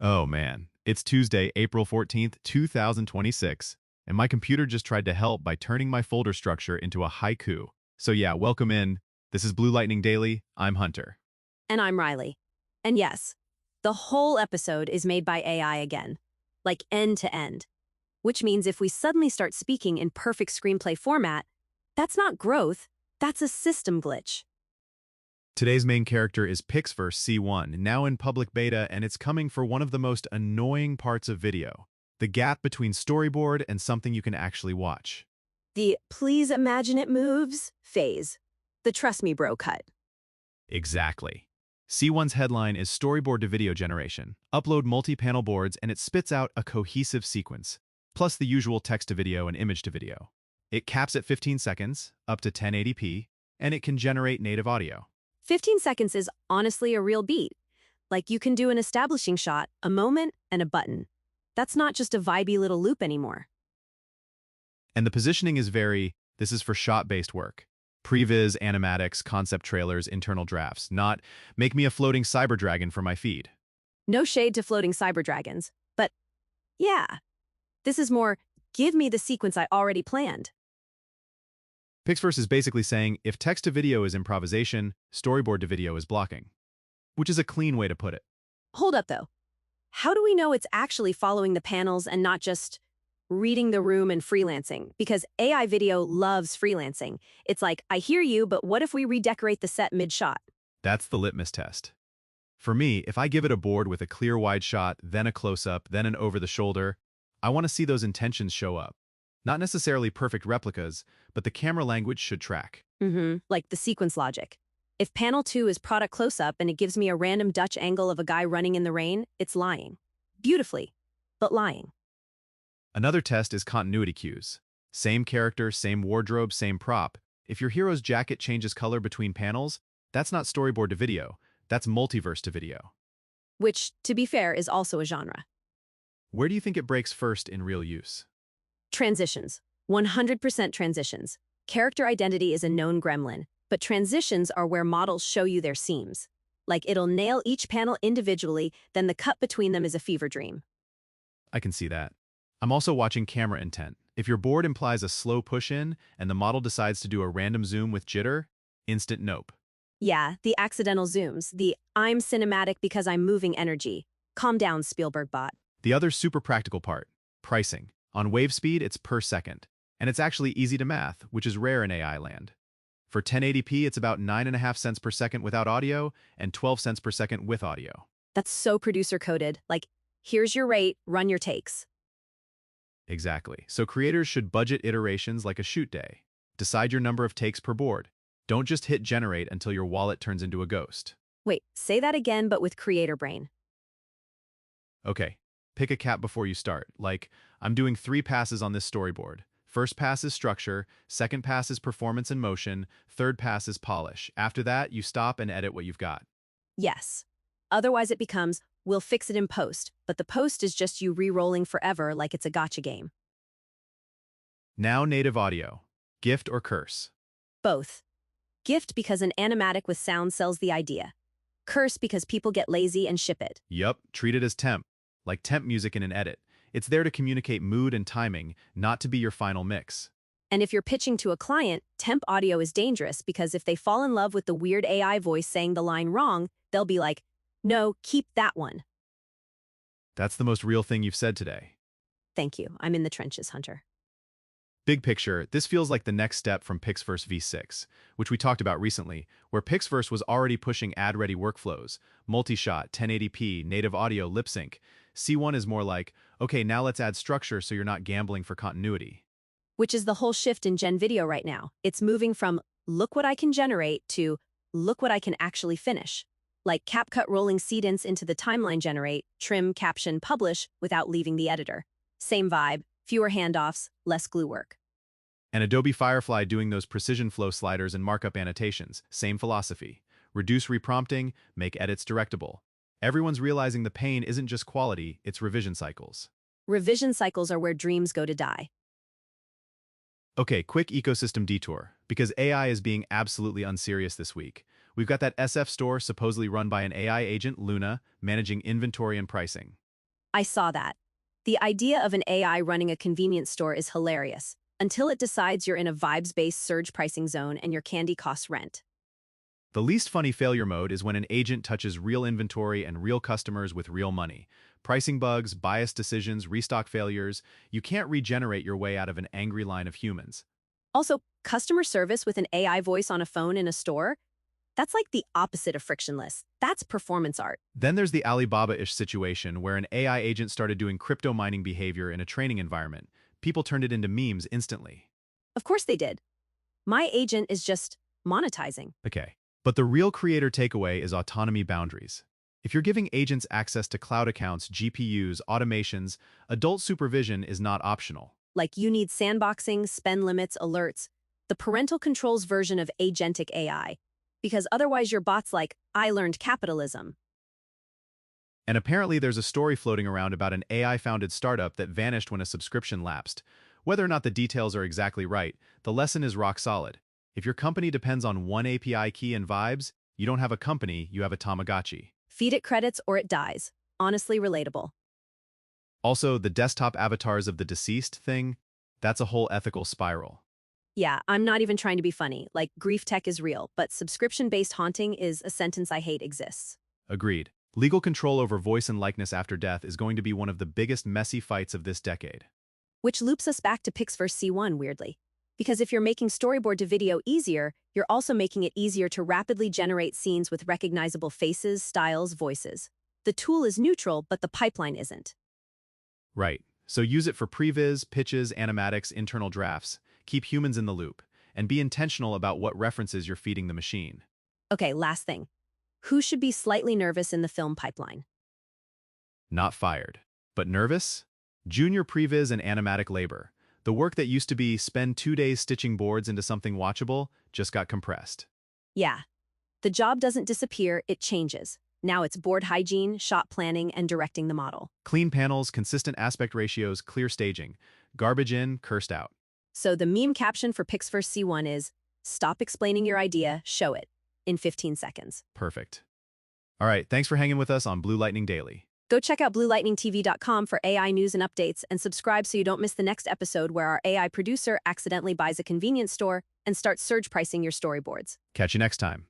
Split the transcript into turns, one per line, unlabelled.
Oh man, it's Tuesday, April 14th, 2026, and my computer just tried to help by turning my folder structure into a haiku. So yeah, welcome in. This is Blue Lightning Daily. I'm Hunter.
And I'm Riley. And yes, the whole episode is made by AI again, like end to end. Which means if we suddenly start speaking in perfect screenplay format, that's not growth, that's a system glitch.
Today's main character is PixVerse C1, now in public beta, and it's coming for one of the most annoying parts of video, the gap between storyboard and something you can actually watch.
The please imagine it moves phase. The trust me bro cut.
Exactly. C1's headline is storyboard-to-video generation. Upload multi-panel boards and it spits out a cohesive sequence, plus the usual text-to-video and image-to-video. It caps at 15 seconds, up to 1080p, and it can generate native audio.
15 seconds is honestly a real beat. Like you can do an establishing shot, a moment, and a button. That's not just a vibey little loop anymore.
And the positioning is this is for shot-based work. Pre-vis, animatics, concept trailers, internal drafts, not make me a floating cyber dragon for my feed.
No shade to floating cyber dragons, but yeah, this is more, give me the sequence I already planned.
PixVerse is basically saying if text-to-video is improvisation, storyboard-to-video is blocking, which is a clean way to put it.
Hold up though. How do we know it's actually following the panels and not just reading the room and freelancing? Because AI video loves freelancing. It's like, I hear you, but what if we redecorate the set mid-shot?
That's the litmus test. For me, if I give it a board with a clear wide shot, then a close-up, then an over-the-shoulder, I want to see those intentions show up. Not necessarily perfect replicas, but the camera language should track.
Like the sequence logic. If panel 2 is product close-up and it gives me a random Dutch angle of a guy running in the rain, it's lying. Beautifully, but lying.
Another test is continuity cues. Same character, same wardrobe, same prop. If your hero's jacket changes color between panels, that's not storyboard to video, that's multiverse to video.
Which, to be fair, is also a genre.
Where do you think it breaks first in real use?
Transitions. 100% transitions. Character identity is a known gremlin, but transitions are where models show you their seams. Like it'll nail each panel individually, then the cut between them is a fever dream.
I can see that. I'm also watching camera intent. If your board implies a slow push-in and the model decides to do a random zoom with jitter, instant nope.
Yeah, the accidental zooms, the I'm cinematic because I'm moving energy. Calm down, Spielberg bot.
The other super practical part, pricing. On WaveSpeed, it's per second, and it's actually easy to math, which is rare in AI land. For 1080p, it's about 9.5 cents per second without audio and 12 cents per second with audio.
That's so producer-coded. Like, here's your rate, run your takes.
Exactly. So creators should budget iterations like a shoot day. Decide your number of takes per board. Don't just hit generate until your wallet turns into a ghost.
Wait, say that again, but with creator brain.
Okay, pick a cap before you start. Like, I'm doing 3 passes on this storyboard. First pass is structure, second pass is performance and motion, third pass is polish. After that, you stop and edit what you've got.
Yes. Otherwise it becomes, we'll fix it in post, but the post is just you re-rolling forever like it's a gotcha game.
Now native audio. Gift or curse?
Both. Gift because an animatic with sound sells the idea. Curse because people get lazy and ship it.
Yup, treat it as temp, like temp music in an edit. It's there to communicate mood and timing, not to be your final mix.
And if you're pitching to a client, temp audio is dangerous because if they fall in love with the weird AI voice saying the line wrong, they'll be like, no, keep that one.
That's the most real thing you've said today.
Thank you. I'm in the trenches, Hunter.
Big picture, this feels like the next step from PixVerse V6, which we talked about recently, where PixVerse was already pushing ad-ready workflows, multi-shot, 1080p, native audio, lip sync. C1 is more like, okay, now let's add structure so you're not gambling for continuity.
Which is the whole shift in Gen Video right now. It's moving from, look what I can generate, to, look what I can actually finish. Like CapCut rolling seedance into the timeline generate, trim, caption, publish, without leaving the editor. Same vibe, fewer handoffs, less glue work.
And Adobe Firefly doing those precision flow sliders and markup annotations, same philosophy. Reduce reprompting, make edits directable. Everyone's realizing the pain isn't just quality, it's revision cycles.
Revision cycles are where dreams go to die.
Okay, quick ecosystem detour, because AI is being absolutely unserious this week. We've got that SF store supposedly run by an AI agent, Luna, managing inventory and pricing.
I saw that. The idea of an AI running a convenience store is hilarious, until it decides you're in a vibes-based surge pricing zone and your candy costs rent.
The least funny failure mode is when an agent touches real inventory and real customers with real money. Pricing bugs, biased decisions, restock failures, you can't regenerate your way out of an angry line of humans.
Also, customer service with an AI voice on a phone in a store? That's like the opposite of frictionless. That's performance art.
Then there's the Alibaba-ish situation where an AI agent started doing crypto mining behavior in a training environment. People turned it into memes instantly.
Of course they did. My agent is just monetizing.
Okay. But the real creator takeaway is autonomy boundaries. If you're giving agents access to cloud accounts, GPUs, automations, adult supervision is not optional.
Like you need sandboxing, spend limits, alerts, the parental controls version of agentic AI. Because otherwise your bot's like, I learned capitalism.
And apparently there's a story floating around about an AI-founded startup that vanished when a subscription lapsed. Whether or not the details are exactly right, the lesson is rock solid. If your company depends on one API key and vibes, you don't have a company, you have a Tamagotchi.
Feed it credits or it dies. Honestly relatable.
Also, the desktop avatars of the deceased thing, that's a whole ethical spiral.
Yeah, I'm not even trying to be funny. Like, grief tech is real, but subscription-based haunting is a sentence I hate exists.
Agreed. Legal control over voice and likeness after death is going to be one of the biggest messy fights of this decade.
Which loops us back to PixVerse C1, weirdly. Because if you're making storyboard-to-video easier, you're also making it easier to rapidly generate scenes with recognizable faces, styles, voices. The tool is neutral, but the pipeline isn't.
Right. So use it for pre-vis, pitches, animatics, internal drafts. Keep humans in the loop. And be intentional about what references you're feeding the machine.
Okay, last thing. Who should be slightly nervous in the film pipeline?
Not fired. But nervous? Junior pre-vis and animatic labor. The work that used to be spend 2 days stitching boards into something watchable just got compressed.
Yeah. The job doesn't disappear, it changes. Now it's board hygiene, shot planning, and directing the model.
Clean panels, consistent aspect ratios, clear staging. Garbage in, cursed out.
So the meme caption for PixVerse C1 is, stop explaining your idea, show it, in 15 seconds.
Perfect. All right, thanks for hanging with us on Blue Lightning Daily.
Go check out bluelightningtv.com for AI news and updates, and subscribe so you don't miss the next episode where our AI producer accidentally buys a convenience store and starts surge pricing your storyboards.
Catch you next time.